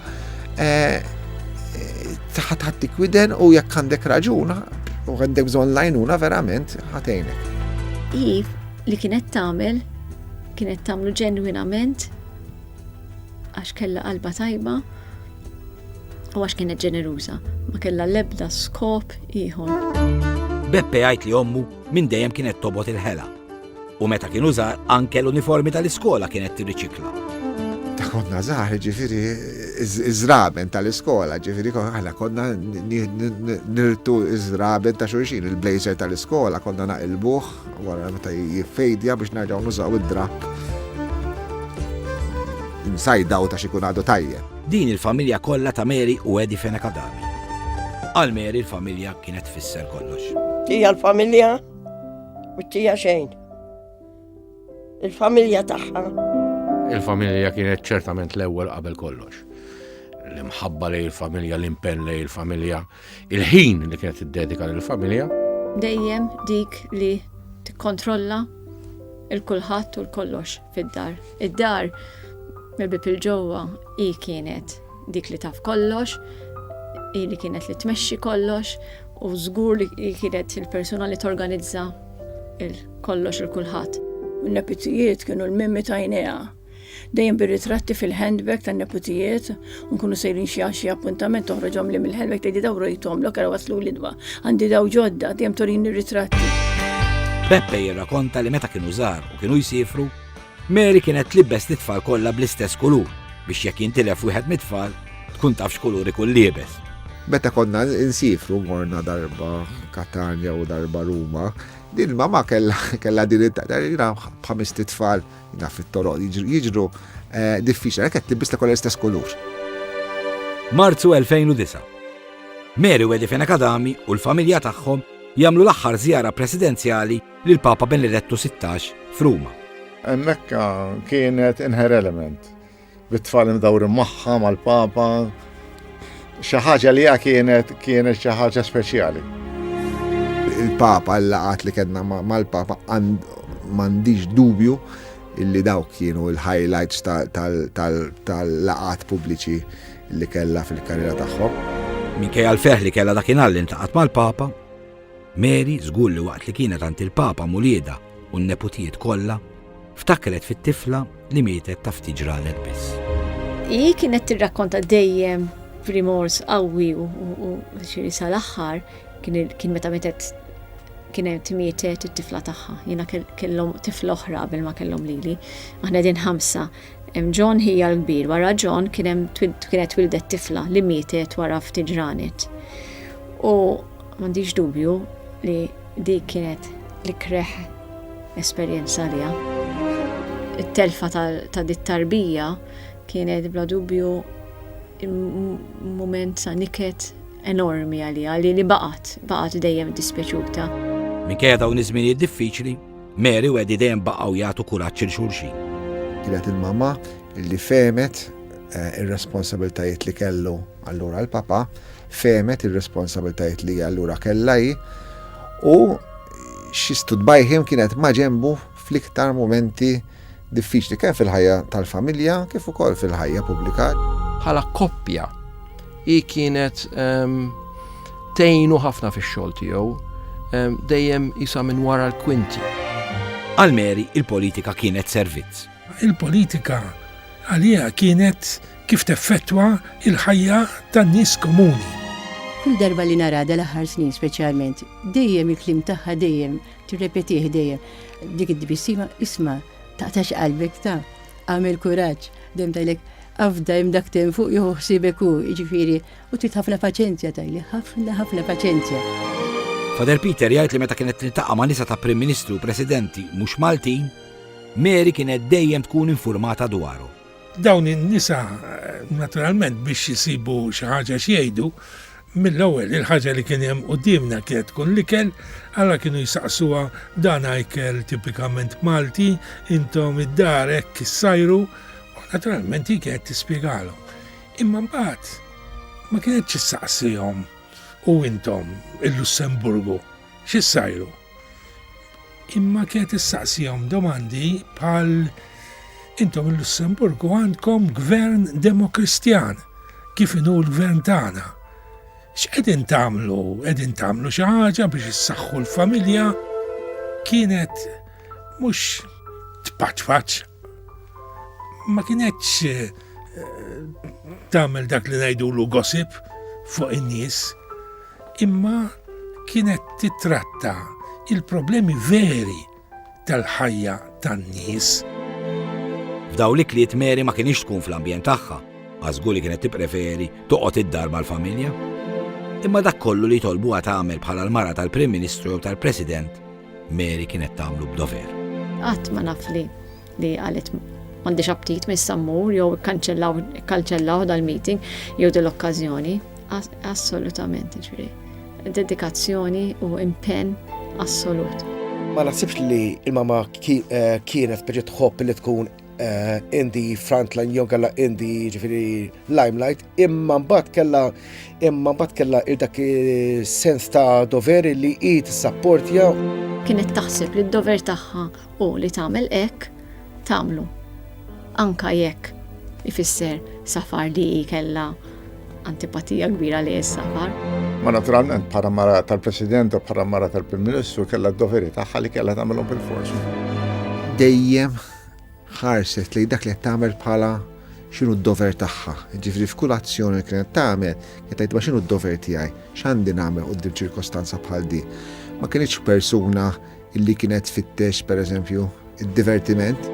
ħattik widen u jekk għandek raġuna u għandek bżonn lajnuna verament ħatejnek. Li kienet tagħmlu ġenwinament għax kellha qalba tajba u għax kienet ġeneruża, ma kellha l-ebda skop ieħor. Beppe jgħid li ommu minn dejjem kienet tobot il-ħela u meta kienu żgħar anke l-uniformi tal-iskola kienet tirriċikla. Ta' konna żgħar ġifieri iż-żraben tal-iskola, ġifieri konna nirtu iż-żraben ta' xulxin, il-blazer tal-iskola konna naqilbuh wara meta jiffejdja biex nerġgħu nużaw id-drapp. Insajdaw ta' xi kun għadu tajjeb. Din il-familja kollha ta' Mary u Eddie Fenekadami. Għal Mary il-familja kienet tfisser kollox. Tija l-familja u tija xejn. Il-familja tagħha. Il-familja kienet ċertament l-ewwel qabel kollox. L-imħabba lej il-familja, l-impenn lej il-familja, il-ħin li kienet iddedika lill-familja. Dejjem dik li tikkontrolla il-kulħadd u l-kollox fid-dar. Id-dar mill-bib il-ġewwa hi kienet dik li taf kollox, hi li kienet li tmexxi kollox u żgur li kienet il-persuna li torganizza il-kollox il-kulħadd. Il-neputijiet kienu l-mimmi ta' jnejha. Dejjem bir-ritratti fil-handbag tan-neputijiet, nkunu sejrin xi appuntament toħroġhom li mill-handbag tgħidi daw rejthom l kera waslu l-idwa. Għandi daw ġodda, dejjem torini ritratti. Beppe jirrakkonta li meta kienu żgħar u kienu jsifru, Mary kienet tlibbes it-tfal kollha bl-istess kulur biex jekk jintilef wieħed mit-tfal tkun taf x'kulur ikun liebes. Meta konna insifru morna darba Katania u darba Ruma, din mama kella din jina b'ħames tfal jina fit-toroq jiġru diffiċli għalhekk qed tibbisla kollha l-istess kulur. Marzu 2009. Mary u Eddie Fenekadami u l-familja tagħhom jagħmlu l-aħħar żjara presidenzjali lil Papa Benedetto 16 f'Ruma. Mekka kienet inher element. Bit-tfal imdawrin magħha mal-Papa. Xi ħaġa li kienet xi ħaġa speċjali. Il-Papa l-laqat li kedna mal-Papa m'għandix dubju illi dawk kienu l-highlights tal-laqat pubbliċi li kellha fil-karriera tagħhom. Minkejja l-ferħ li kellha dakinhar li ntaqgħet mal-Papa, Mary żgur li waqt li kienet għand il-Papa Mulieda u n-neputijiet kollha ftakret fit-tifla li mietet ta' ftit ġranet biss. Hi kienet tirrakkonta dejjem b'rimors qawwi u xiri sal-aħħar kien meta mietet kienet mietet it-tifla tagħha. Jiena kellhom tifla oħra qabel ma kellhom lili. Aħna din 5. Hemm John hija l-kbir, wara John kienet wildet tifla li mietet wara ftit ġranet. U m'għandix dubju li dik kienet l-ikreħ esperjenza liha. It-telfa ta' dit-tarbija kienet bla dubju moment sa' niket enormi għalija li baqgħet dejjem dispjaċuta. Minkejja dawn iż-żminijiet diffiċli, Mary u Eddie dejjem baqgħu jagħtu kuraġġ il xulxin. Kienet il-mamma li femet ir-responsabiltajiet li kellu allura l-papa, femet ir-responsabiltajiet li allura kellha hi u xi studbajhim kienet ma' ġembu fl-iktar momenti diffiċli kemm fil-ħajja tal-familja kif ukoll fil-ħajja pubblika. Bħala koppja hi kienet tgħinu ħafna fix-xogħol tiegħu, dejjem isa minn wara l-kwinti. Għal Mary il-politika kienet servizz. Il-politika għalija kienet kif teffettwa il-ħajja tan-nies komuni. Kull darba li nara dal-aħħar snin speċjalment, dejjem il-klim tagħha dejjem tirrepetih dejjem. Dik id-dibissima isma' taqtax qalbek ta' għamel kuraġġ, dejjem tajlek afda dak tem fuq joħsibek hu, jiġifieri u trid ħafna paċenzja tajli, ħafna paċenzja. Fader Peter jgħid li meta kienet tiltaqa' ma' nisa ta' Prim Ministru u Presidenti mhux Maltin, Mary kienet dejjem tkun informata dwaru. Dawn in-nisa naturalment biex jisibu xi ħaġa x'jgħidu, mill-ewwel il-ħaġa li kien hemm qudiemna kienet tkun l-ikel, alla kienu jsaqsuha dan ikel tipikament Malti, intom id-dar hekk issajru, u naturalment hi kienet tispjegalhom. Imma mbagħad ma kienetx issaqsihom u intom il-Lussemburgu x'issajru. Imma kienet issaqsihom domandi bħal intom il-Lussemburgu għandkom gvern demokristjan, kif inhu l-gvern tagħna. X'qegħdin tagħmlu? Qegħdin tagħmlu xi ħaġa biex issaħħu l-familja? Kienet mhux tpaċ-paċ. Ma kienetx tagħmel dak li ngħidulu gossip fuq in-nies, imma kienet titratta il-problemi veri tal-ħajja tan-nies. F'daw l-ikliet Mary ma kienx tkun fl-ambjent tagħha, għażgur li kienet tippreferi toqgħod id-dar mal-familja. Imma dak kollu li jtolbuha tagħmel bħala l-mara tal-Prim Ministru jew tal-President, Mary kienet tagħmlu b'dover. Qatt ma naf li qalet m'għandix aptit mis-sammur jew ikkanċellaw dal-meeting jew dil-okkażjoni. Assolutament, ġifieri. Dedikazzjoni u impenn assolut. Ma naħsibx li il-mama kienet biex tħobb li tkun in the frontline jew kellha in the ġifieri limelight, imma mbagħad kellha dak sens ta' doveri li hi tissapportja. Kienet taħseb li d-dover tagħha u li tagħmel hekk tagħmlu. Anka jekk ifisser safar li kellha antipatija kbira li s-safar. Ma naturalment bħala mara tal-President u bħala mara tal-Prim Ministru kellha d-doveri tagħha li kellha tagħmelhom bil-forsi. Dejjem ħarset li dak li qed tagħmel bħala x'inhu d-dover tagħha. Ġifieri f'kull azzjoni li kienet tagħmel qed tgħid x'inhu d-dover tiegħi, x'għandi nagħmel quddiem ċirkostanza bħal di. Ma kienx persuna illi kienet tfittex pereżempju id-divertiment.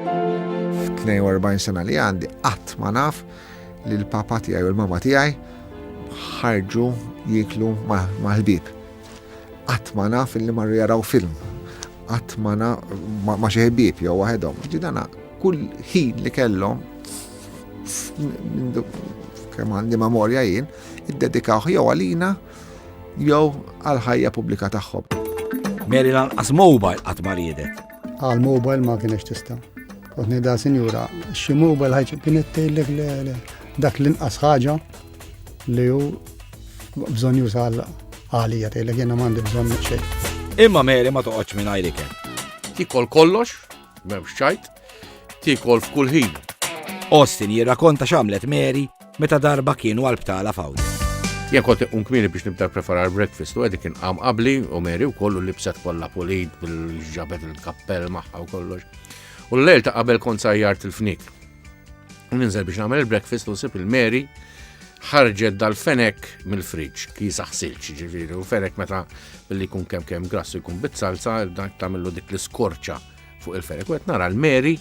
F'42 sena li għandi qatt ma naf li l-papa tiegħi u l-mama tiegħi ħarġu jiklu mal-ħbib. Qatt ma naf illi marru jaraw film. Qatt ma xi ħbieb jew waħedhom. Ġidana kull ħin li kellhom kemm għandi memorja jien iddedikaw jew għalina jew għal ħajja pubblika tagħhom. Mary lanqas mobile qatt ma riedet. Għal mobile ma kienx tista'. Kont nida sinjura, xi mobile ħaġa kienet tgħidlek dak l-inqas ħaġa li hu bżonn juża għalija tgħidlek jiena m'għandi bżonn xejn. Imma Mary ma toqgħodx mingħajr ikel. Tikol kollox, m'hemmx ċajt, tikol f'kull ħin. Austin jirrakkonta x'għamlet Mary meta darba kienu għall-btala fawda. Jien kont kmieni biex nibda preparar breakfast u għedi kien qam qabli u Mary wkoll libset kollha pulit bil-ġabet il-kappell magħha u kollox. U l-lejl ta' qabel kont sajjart il-fnik. U ninżel biex nagħmel il-breakfast u sib il-Mary ħarġet dal-fenek mill-friġġ, kisa ħsilx ġifieri, u fenek meta billi jkun kemm grassu jkun bit-salsa, dak tagħmillu dik l-iskorċa fuq il-fenek. U qed nara l-Mary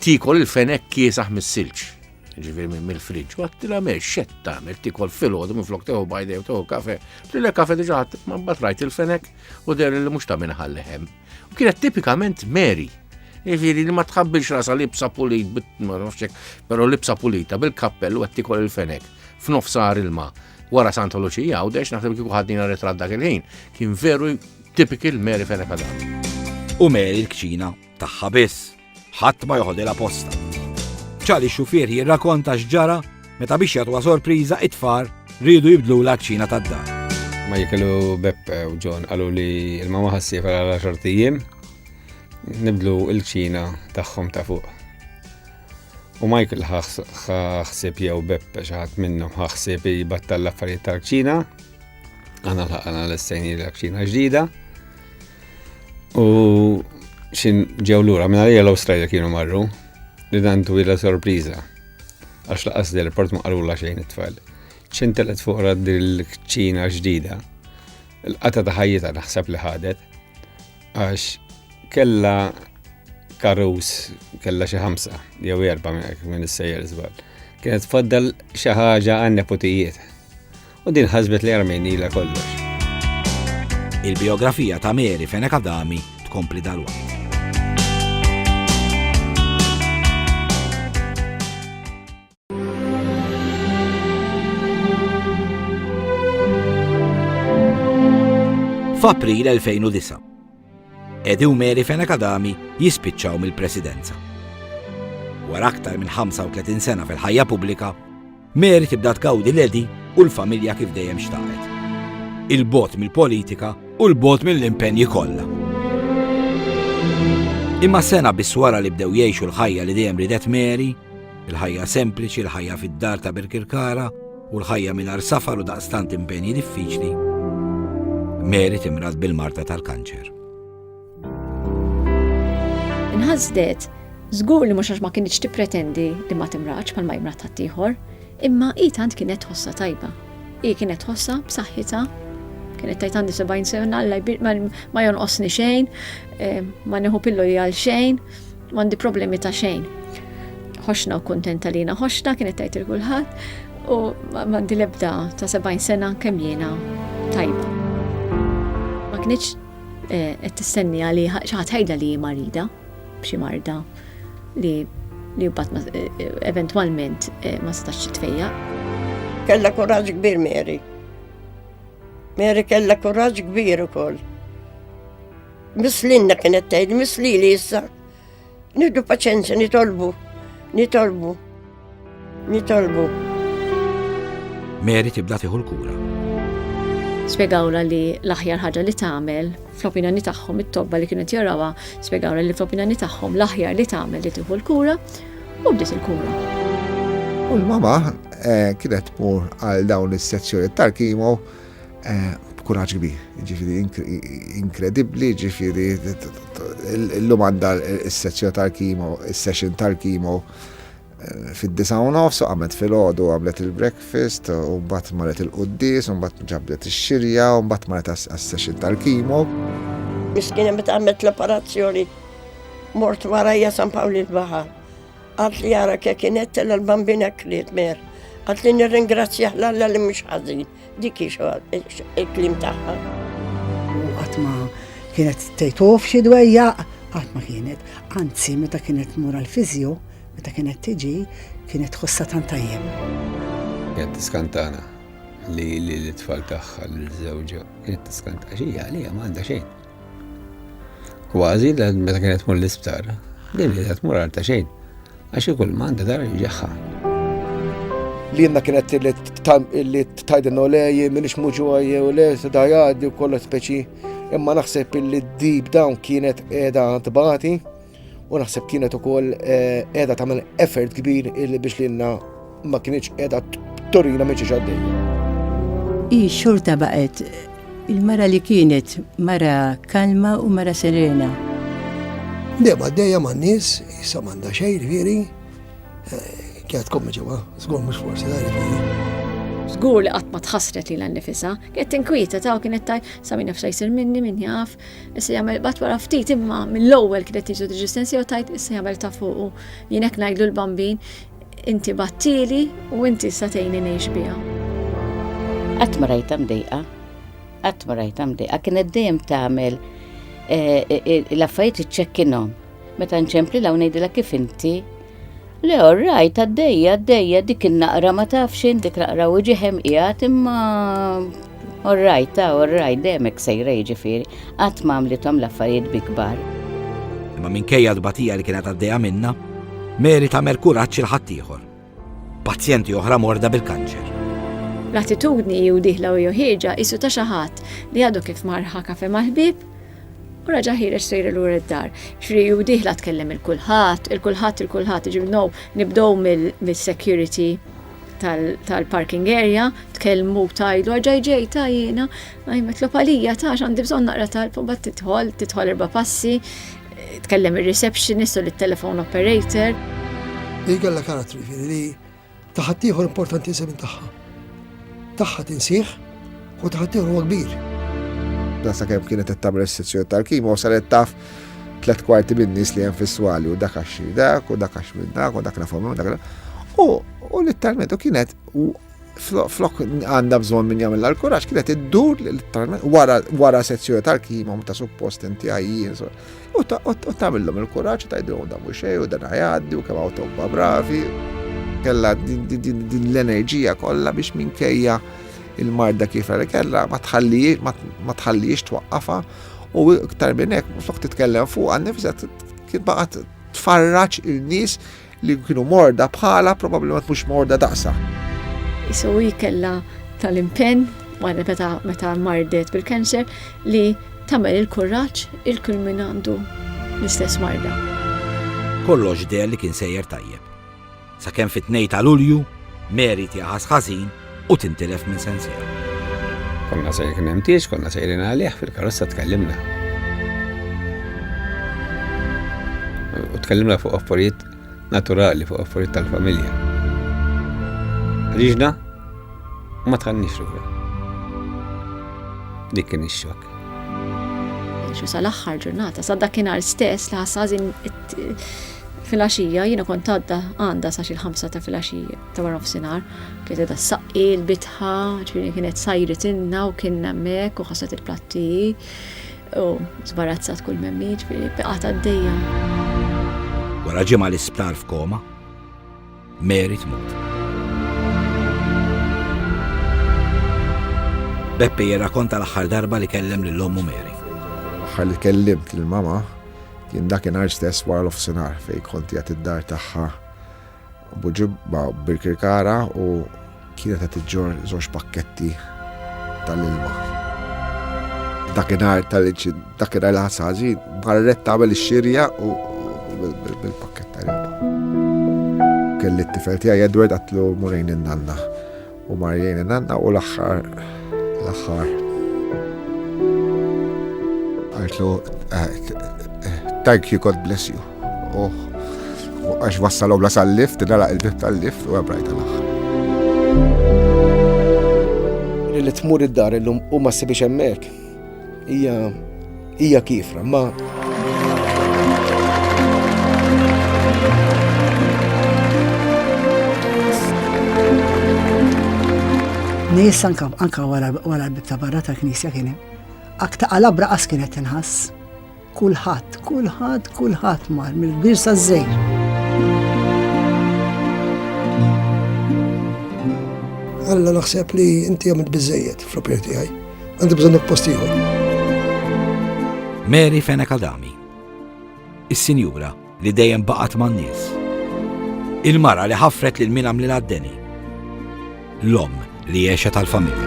tikol il-fenek kiesaħ mis-silġ, ġifieri mill-friġġ. U għattilha m'hemmx x'qed tagħmel tikol filgħodu minflok teħu bajdej u teħu kafe. Tlilek kafe diġà ma mbagħad rajt il-fenek u der li mhux ta' minħa leħem. U kienet tipikament Mary. Ġifieri li ma tħabbilx rasa libsa pulit, ma nafx hekk, però libsa pulita bil-kappell u qed tikol il-fenek f'nofsar il-ma. Wara Santa Lucia u dex naħseb kieku ħaddina ritratt dak il-ħin. Kien veru typical Mary fenek għadan. U Mary l-kċina tagħha biss, ħadd ma joħodilha posta. ċali xufier jirrakkonta x'ġara meta biex jagħtuha sorpriża it-tfal rridu jibdlu l-kċina tad-dar. Ma jikellu Beppe u John qalu li l-mama ħassif għal 10 ijiem nibdlu l-kċina tagħhom ta' fuq. U Michael ħaxsib jew Beppe xi ħadd minnhom ħaxsib jibattal l-affarijiet tal-kċina, għana l-essejni l-kċina ġdida. U xin ġew lura minn għalija l-Awstralja kienu marru li dan twila sorpriża għax laqas l-aeroport ma qalula xejn it-tfal. ċintelet fuq rad il-kċina ġdida. Il-qata ta' ħajjita naħseb li ħadet għax kella karus, kella xi 5 jew 4 minn is-sejjer żball. Kienet tfaddal xi ħaġa għan nepotijiet. U din ħasbet li armejnila kollox. Il-biografija ta' Mary Fenek Adami tkompli dal-waqt. F'April 2009, Edi u Mary Fenek Adami jispiċċaw mill-presidenza. Wara aktar minn 35 sena fil-ħajja pubblika, Mary tibda tgawdi l-Edi u l-familja kif dejjem xtaqet. Il-bot mill-politika u l-bot mill-impenji kollha. Imma sena biss wara li bdew jgħixu l-ħajja li dejjem ridet Mary, il-ħajja sempliċi, l-ħajja fid-dar ta' Birkirkara u l-ħajja mingħajr safar u daqstant impenji diffiċli, Mary timrad bil-marta tal-kanċer. Inħazdet, żgur li mhux għax ma kienx tippretendi li ma timrax bħalma jimrat ħaddieħor, imma hi tant kienet ħossa tajba. Hi kienet ħossa b'saħħitha, kienet tajt għandi 70 sena, ma jonqosni xejn, ma nieħu pilloji għal xejn, m'għandi problemi ta' xejn. Ħoxna u kuntenta li jiena ħoxna, kienet tajt il-kulħadd u m'għandi l-ebda ta' 70 sena kemm jiena tajba. Ma kienx qed tistenni għali xi ħadd ħejda li hi marida b'xi marda li mbagħad eventwalment ma setax titfejjaq. Kella kuraġġ kbir Mary. Mary kella kuraġġ kbir ukoll. Mislinna kienet tgħid, mislili issa. Nieħdu paċenzja nitolbu. Mary tibda tieħu l-kura. Spjegawla li l-aħjar ħaġa li tagħmel fl-opinjoni tagħhom it-tobba li kienu jarawha, spjegawla li fl-opinjoni tagħhom l-aħjar li tagħmel li tieħu l-kura u bdiet il-kura. U l-mama kienet tmur għal dawn is-sezzjoni tal-kimo b'kuraġġ kbir, ġifieri inkredibbli, ġifieri illum għandha s-sezzjoni tal-kimo, is-session tal-kimo fid-9:30 għamlet fil-ħodu għamlet il-breakfast, u mbagħad marret il-qudies, u mbagħad ġabdet ix-xirja, u mbagħad marret għas-session tal-kimo. Miskina meta għamlet l-operazzjoni mort warajja San Pawli l-Baħar. Għalt li jara kif kienet l-bambina kliet Mer. Għalt li nirringrazzjah l-Alla li mhux ħażin. Dik il-klim tagħha. U qatt ma kienet tgħid xi dwejja, qatt ma kienet. Anzi, meta kienet tmur għall-fiżjo, meta kienet tiġi, kienet tħossha tant tajjeb. Kienet tiskantana li l-tfal tagħha l-żewġa kienet tiskantana xi għalija m'għandha xejn. Kważi meta kienet tmur l-isptar, din li qed tmur għalta xejn, għax kull ma għandha dar ġaħħa. Li jenna kienet li tajdin u lej, minix muġu għajja u lej, dajaddi u kollu speċi, imma naħseb li d-deep down kienet edha antibati, u naħseb kienet ukoll qiegħda tagħmel effort kbir biex lilna ma kienx qiegħda torina mhix għaddejja. I xorta baqgħet il-mara li kienet mara kalma u mara serena. Dejjem għaddejja man-nies, issa m'għandha xejn ġifieri, kienet kommi ġewwa, żgur mhux forsi dar ġifieri. Żgur li qatt ma tħassret lilha nnifisha, kienet tinkwieta ta' kienet tajt sa min nafsa jsir minni min jaf, issa jagħmel bad wara ftit imma mill-ewwel kienet tiġu diġistensja u tajt issa jagħmel ta' fuq jien hekk ngħidlu l-bambin inti battili u inti sa tgħinni ngħix biha. Qatt ma rajtha mdejqa, kienet dejjem tagħmel l-affarijiet iċċekkinhom. Meta nċempli law ngħidilha kif inti, le, orrajt, għaddejja, dik il-naqra ma tafxin, dik naqra u ġiħem qiegħed imma orrajt, demek sejra ġifieri, qatt ma għamlithom l-affarijiet bi kbar. Imma minkejja d-batija li kienet għaddejja minnha, Mary tagħmel kuraġġ il ħadd ieħor. Pazjenti oħra morda bil-kanċer. L-attitudni u diħla u joħieġa isu ta' xi ħadd li għadu kif marħa kafe mal-ħbieb u raġa ħireġ sejr l-ura d-dar. Xri u diħla tkellem il-kulħadd, nibdow mill-security tal-parking area, tkellmu tajlu ġej tajjena, metlu palija ta' għandi bżonn naqra talb, u bat titħol 4 passi, tkellem il-receptionist u l-telefon operator. Li għalla karatri li taħattieħor importanti jisem taħħa. Taħħa tinsieħ u taħattieħor huwa kbir. Dasa kemm kienet tagħmel is-sezzjoni tal-kimo saret taf 3/4 min-nies li hemm fis-swali u dak għax dak u dak għax minn dak u dak nafhom dak. U litteralment kienet flok għandha bżonn min jagħmilha l-kuraġġ kienet iddur literalment wara sezzjoni tal-kima ta' suppost inti għajjin u tagħmilhom il-kuraġġ u tgħidilhom dan mhux xejn u dan ħajgħaddi u kemm hawn tobba bravi. Kellha din l-enerġija kollha biex minkejja il-marda kif kellha ma tħallix twaqqafha u iktar minn hekk flok titkellem fuq għan-nifisha kien baqgħet tfarraġ il-nies li kienu morda bħala probabbilment mhux morda daqsa. Isowi kella tal-impenn wara meta mardet bil-kanser li tagħmel il-kuraġġ il-kull min għandu l-istess marda. Kollox der li kien sejjer tajjeb. Sakemm fit-2 ta' Lulju Mary tieħas ħażin u tintilef minn sensiera. Konna sejrin nemtiex, konna sejrin għalih fil-karozza tkellimna. U tkellimna fuq affarijiet naturali, fuq affarijiet tal-familja. Riġna, ma tħannix ruħra. Dik kien ix-xokk. Xu sal-aħħar ġurnata, sa dakinhar stess li ħassazin fil-għaxija, jiena kont għandha sa xil-5 ta' fil-għaxija ta' wara nofsinhar, kienet qiegħda saqqi l-bitħa, ġifieri kienet sajritinna u kien hemmhekk u ħasset il-platti u żbarazzat kull memmi, ġifieri bqgħet għaddejja. Wara ġimgħa l-isptar f'koma, Mary tmut. Beppe jirrakkonta l-aħħar darba li kellem lill-ommu Mary. L-aħħar li kellimt lill-mama kien dakinhar stess wara l-ofsinhar fejn kont qiegħed id-dar tagħha buġibba bil-Kirkara u kienet qed iġġor żewġ pakketti tal-ilma. Dakinhar li ħassasi marret tagħmel ix-xirja u bil-pakkett tal-ilma. Kelli t-tifel tiegħi Edward għatlu murejn in-nanna u marjejn in-nanna u l-aħħar għajtlu thank you, God bless you. Għax wassalhom la sal-lift, nalaq il-bib tal-lift u għabrajt l-aħħar. Li tmur id-dar illum u ma ssibix hemmhekk hija kifra, ma Nies anka wara l-bib ta' barra tal-Knisja kien hemm. Akta qalabra qas kienet inħass. Kulħadd mar mill-kbir saż-żgħir. Alla naħseb li inti għamilt biżejjed fl-opinjoni tiegħi. Għandi bżonn post ieħor. Mary Fenek Adami. Is-sinjura li dejjem baqgħet man-nies. Il-mara li ħaffret lil min għamlilha d-deni. L-omm li jgħixet tal-familja.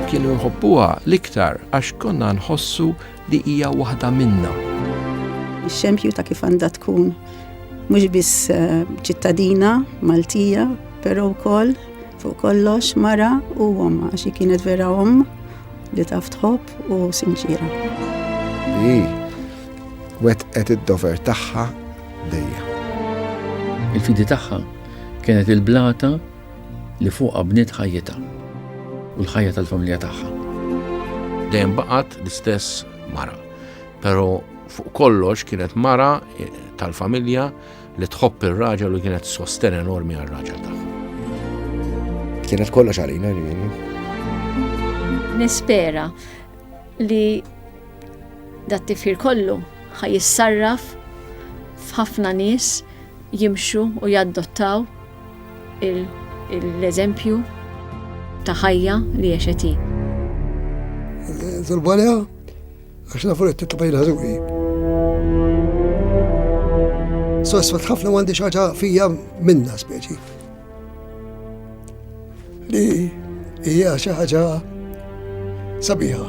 Kienu nħobbuha l-iktar għax konna nħossu li hija waħda minna. Ix-xempju ta' kif għandha tkun mhux biss ċittadina Maltija, però wkoll fuq kollox mara u omma għax kienet vera omm li taf tħobb u sinċira. Wetqet id-dover tagħha dejja. Il-fidi tagħha kienet il-blata li fuqha bniet ħajjitha u l-ħajja tal-familja tagħha. Dejjem baqgħet l-istess mara, però fuq kollox kienet mara tal-familja li tħobb ir-raġel u kienet sosten enormi għar-raġel tagħha. Kienet kollox għalina ġifieri. Nispera li dat-tifir kollu ħajissarraf f'ħafna nies jimxu u jaddottaw l-eżempju ta' ħajja li jexeti. Zal-balja, għax nafu li t-tlabajna ħażuqi. Sosfat ħafna għandi xaġa fija minna speċi. Li hija xi ħaġa sabiħa.